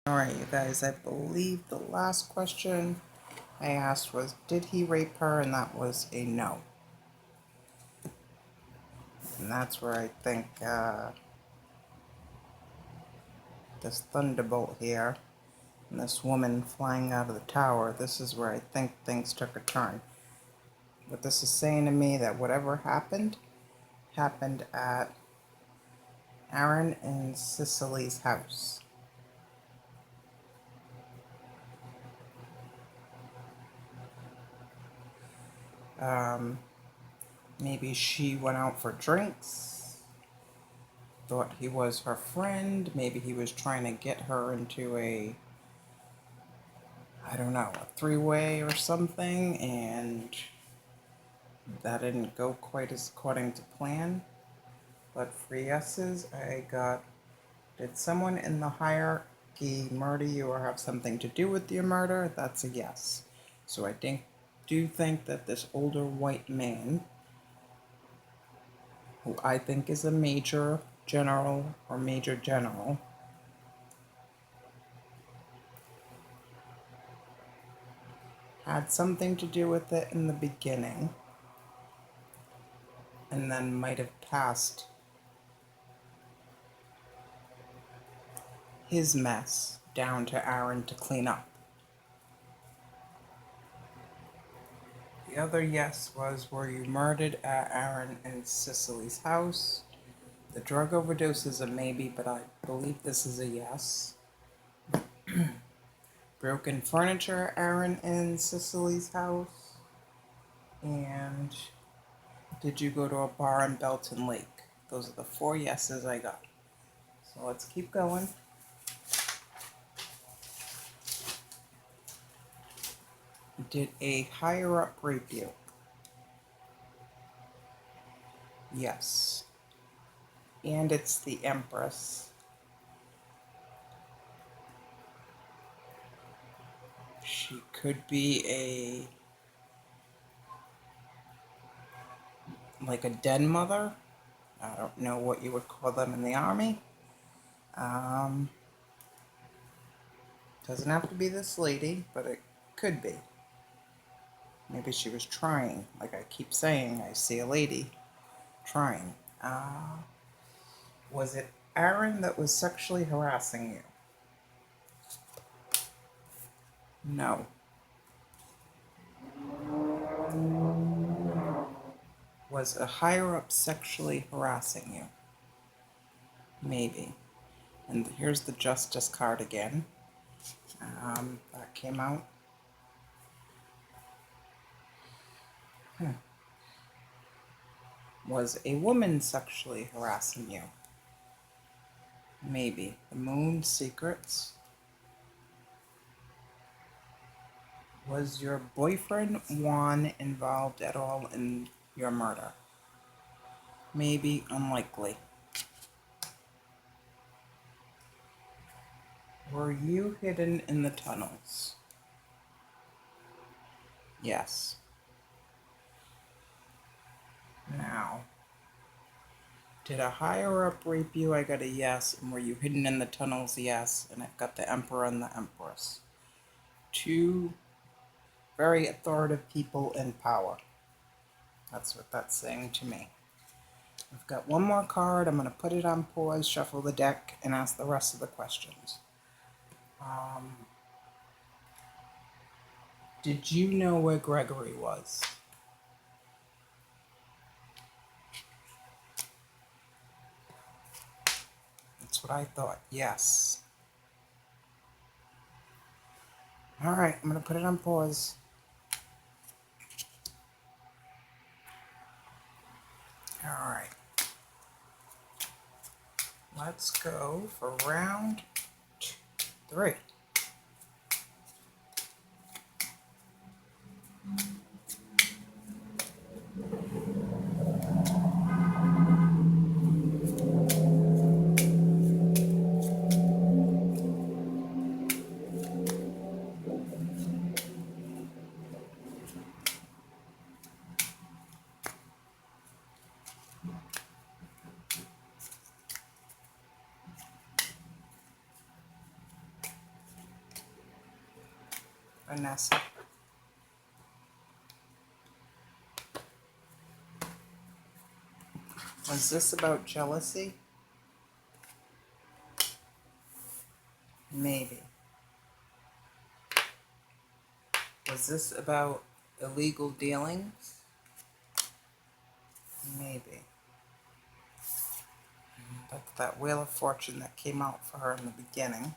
Alright, you guys, I believe the last question I asked was, did he rape her? And that was a no. And that's where I think this thunderbolt here and this woman flying out of the tower, this is where I think things took a turn. What this is saying to me that whatever happened at Aaron and Cicely's house. Maybe she went out for drinks, thought he was her friend, maybe he was trying to get her into a, I don't know, a three-way or something, and that didn't go quite as according to plan. But for yeses, I got, did someone in the hierarchy murder you or have something to do with your murder? That's a yes. So I do think that this older white man, who I think is a major general or major general, had something to do with it in the beginning, and then might have passed his mess down to Aaron to clean up. The other yes was, were you murdered at Aaron and Cicely's house? The drug overdose is a maybe, but I believe this is a yes. Broken furniture at Aaron and Cicely's house. And did you go to a bar in Belton Lake? Those are the 4 yeses I got. So let's keep going. Did a higher up rape you? Yes. And it's the Empress. She could be like a den mother. I don't know what you would call them in the army. Doesn't have to be this lady, but it could be. Maybe she was trying. Like I keep saying, I see a lady trying. Was it Aaron that was sexually harassing you? No. Was a higher up sexually harassing you? Maybe. And here's the Justice card again. That came out. Was a woman sexually harassing you? Maybe. The Moon Secrets. Was your boyfriend Juan involved at all in your murder? Maybe. Unlikely. Were you hidden in the tunnels? Yes. Now, did a higher up rape you? I got a yes. And were you hidden in the tunnels? Yes. And I've got the Emperor and the Empress. 2 very authoritative people in power. That's what that's saying to me. I've got one more card. I'm going to put it on pause, shuffle the deck, and ask the rest of the questions. Did you know where Gregory was? That's what I thought. Yes. All right, I'm going to put it on pause. All right. Let's go for round 3. Vanessa. Was this about jealousy? Maybe. Was this about illegal dealings? Maybe. That's that Wheel of Fortune that came out for her in the beginning.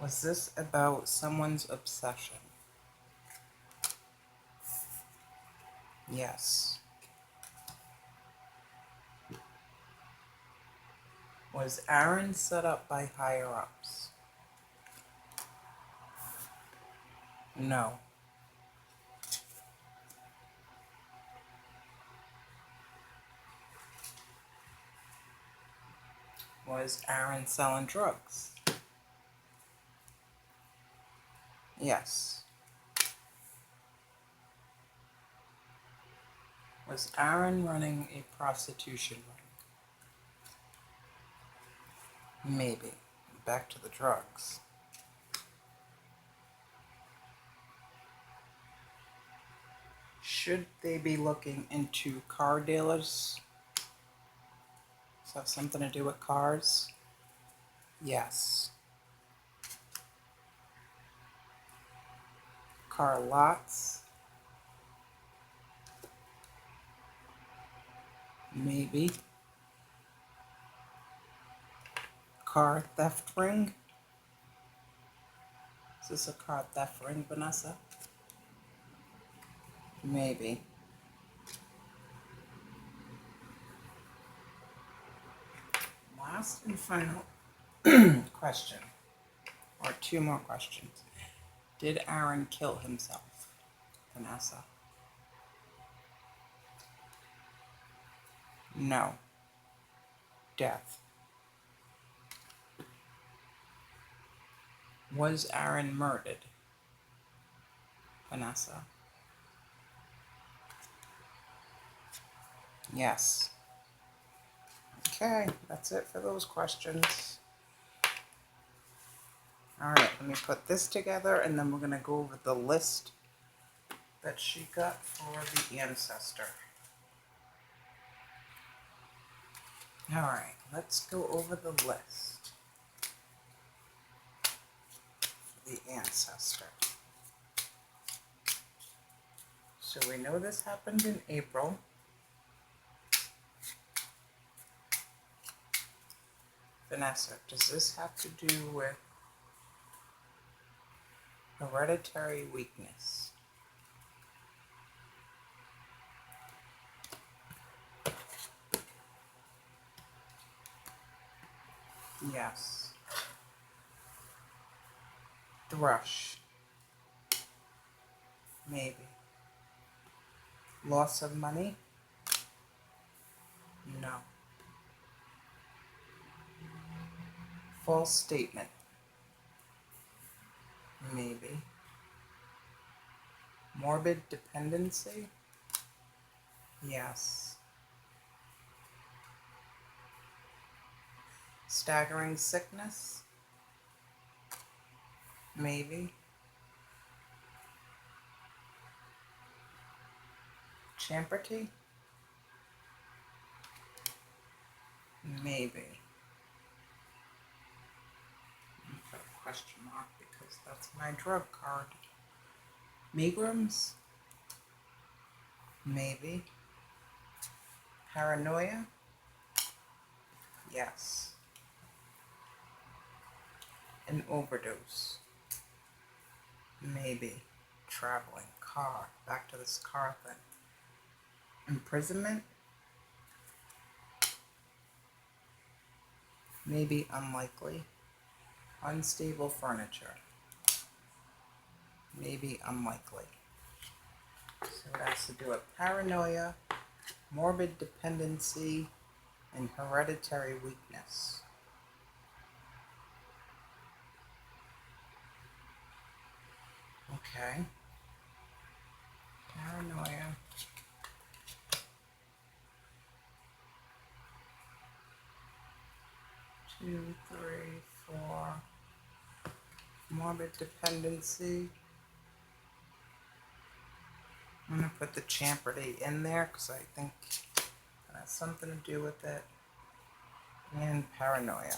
Was this about someone's obsession? Yes. Was Aaron set up by higher-ups? No. Was Aaron selling drugs? Yes. Was Aaron running a prostitution ring? Maybe. Back to the drugs. Should they be looking into car dealers? Does that have something to do with cars? Yes. Car lots? Maybe. Car theft ring? Is this a car theft ring, Vanessa? Maybe. Last and final question, or two more questions. Did Aaron kill himself, Vanessa? No. Death. Was Aaron murdered, Vanessa? Yes. Okay, that's it for those questions. All right, let me put this together, and then we're going to go over the list that she got for the ancestor. All right, let's go over the list for the ancestor. So we know this happened in April. Vanessa, does this have to do with hereditary weakness? Yes. Thrush? Maybe. Loss of money? No. False statement? Maybe. Morbid dependency? Yes. Staggering sickness? Maybe. Champerty? Maybe. Put a question mark because that's my drug card. Megrims? Maybe. Paranoia? Yes. An overdose? Maybe. Traveling. Car. Back to this car thing. Imprisonment? Maybe unlikely. Unstable furniture? Maybe unlikely. So it has to do with paranoia, morbid dependency, and hereditary weakness. Okay. Paranoia. Two, three, four, Morbid dependency. I'm going to put the Champerty in there because I think it has something to do with it. And paranoia.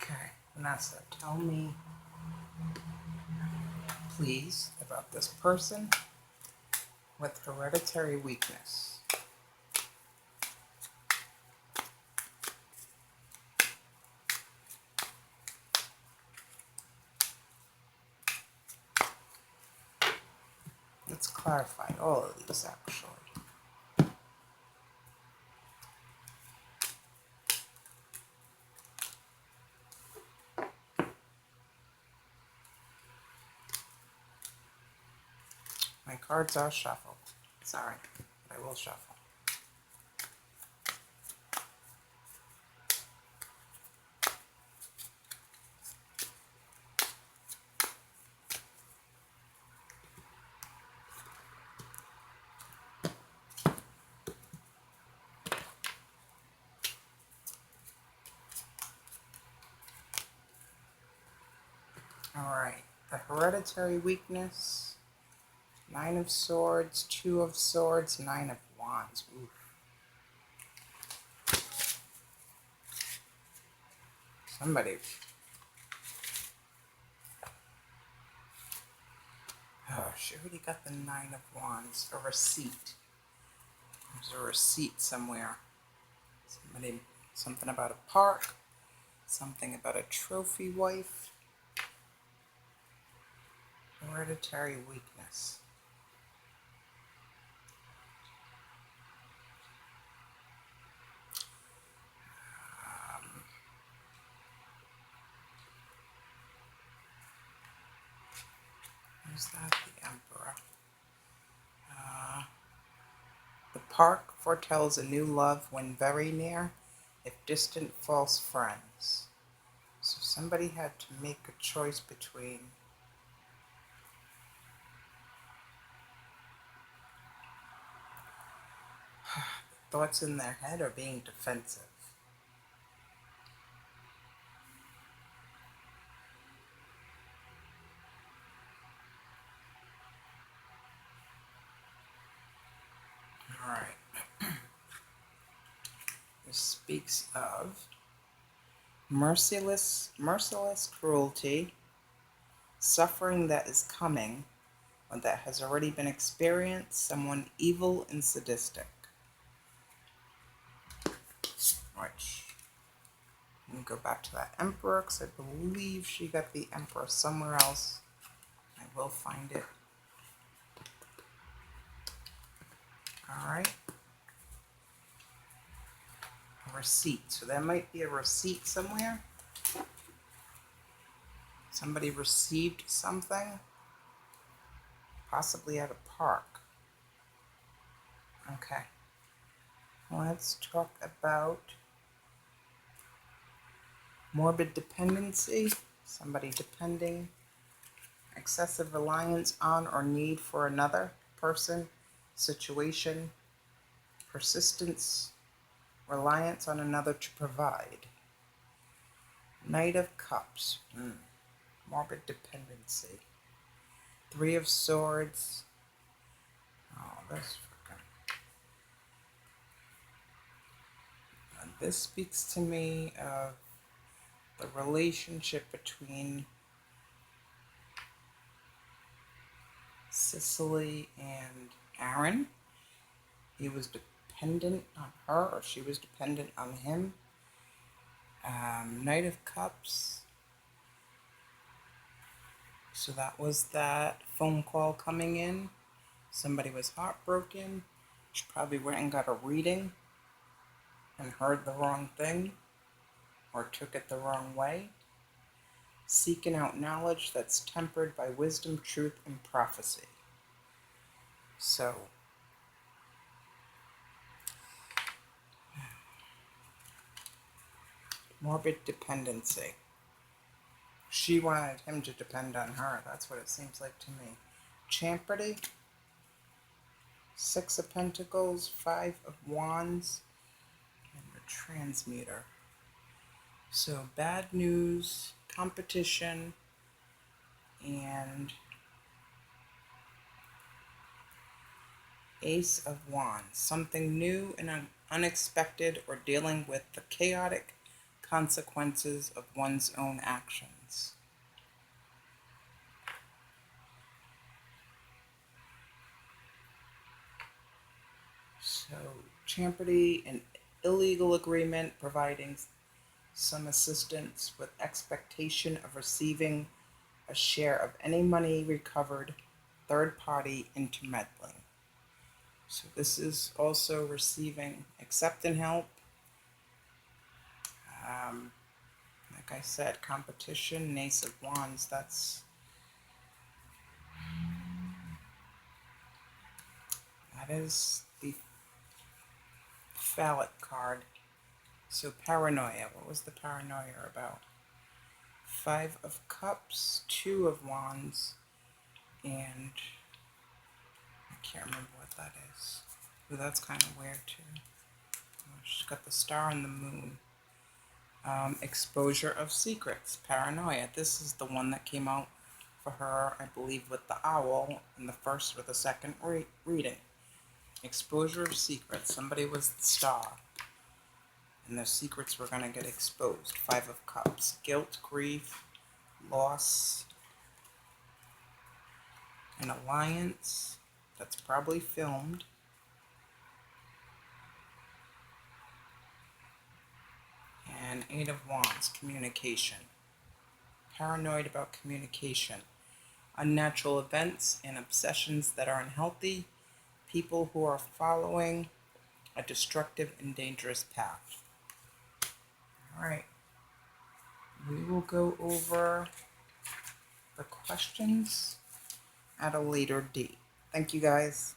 Okay, Vanessa, tell me, please, about this person with hereditary weakness. Let's clarify all of these, actually. My cards are shuffled. Sorry, but I will shuffle. Alright, the hereditary weakness, 9 of Swords, 2 of Swords, 9 of Wands. Oof. Somebody. Oh, she already got the 9 of Wands. A receipt. There's a receipt somewhere. Somebody, something about a park. Something about a trophy wife. Hereditary weakness. Who's that? The Emperor. The park foretells a new love when very near, if distant false friends. So somebody had to make a choice between thoughts in their head or being defensive. Alright. This speaks of merciless cruelty, suffering that is coming, or that has already been experienced, someone evil and sadistic. Which, let me go back to that Emperor, because I believe she got the Emperor somewhere else. I will find it. Alright. A receipt. So there might be a receipt somewhere. Somebody received something. Possibly at a park. Okay. Let's talk about morbid dependency. Somebody depending. Excessive reliance on or need for another person, situation, persistence, reliance on another to provide. Knight of Cups, morbid dependency. 3 of Swords. Oh, this speaks to me of the relationship between Cicely and Aaron. He was dependent on her, or she was dependent on him. Knight of Cups. So that was that phone call coming in. Somebody was heartbroken. She probably went and got a reading and heard the wrong thing or took it the wrong way. Seeking out knowledge that's tempered by wisdom, truth, and prophecy. So, morbid dependency. She wanted him to depend on her. That's what it seems like to me. Champerty, Six of Pentacles, Five of Wands, and the Transmuter. So bad news, competition, and Ace of Wands. Something new and unexpected, or dealing with the chaotic consequences of one's own actions. So, Champerty, an illegal agreement providing some assistance with expectation of receiving a share of any money recovered, third party intermeddling. So this is also receiving acceptance help. Like I said, competition, Ace of Wands, that is the phallic card. So paranoia, what was the paranoia about? Five of Cups, Two of Wands, and I can't remember what that is. Ooh, that's kind of weird too. Oh, she's got the star and the moon. Exposure of secrets, paranoia. This is the one that came out for her, I believe, with the owl in the first or the second reading. Exposure of secrets. Somebody was the star, and their secrets were going to get exposed. Five of Cups. Guilt, grief, loss, an alliance that's probably filmed. And Eight of Wands, communication. Paranoid about communication. Unnatural events and obsessions that are unhealthy. People who are following a destructive and dangerous path. Alright. We will go over the questions at a later date. Thank you guys.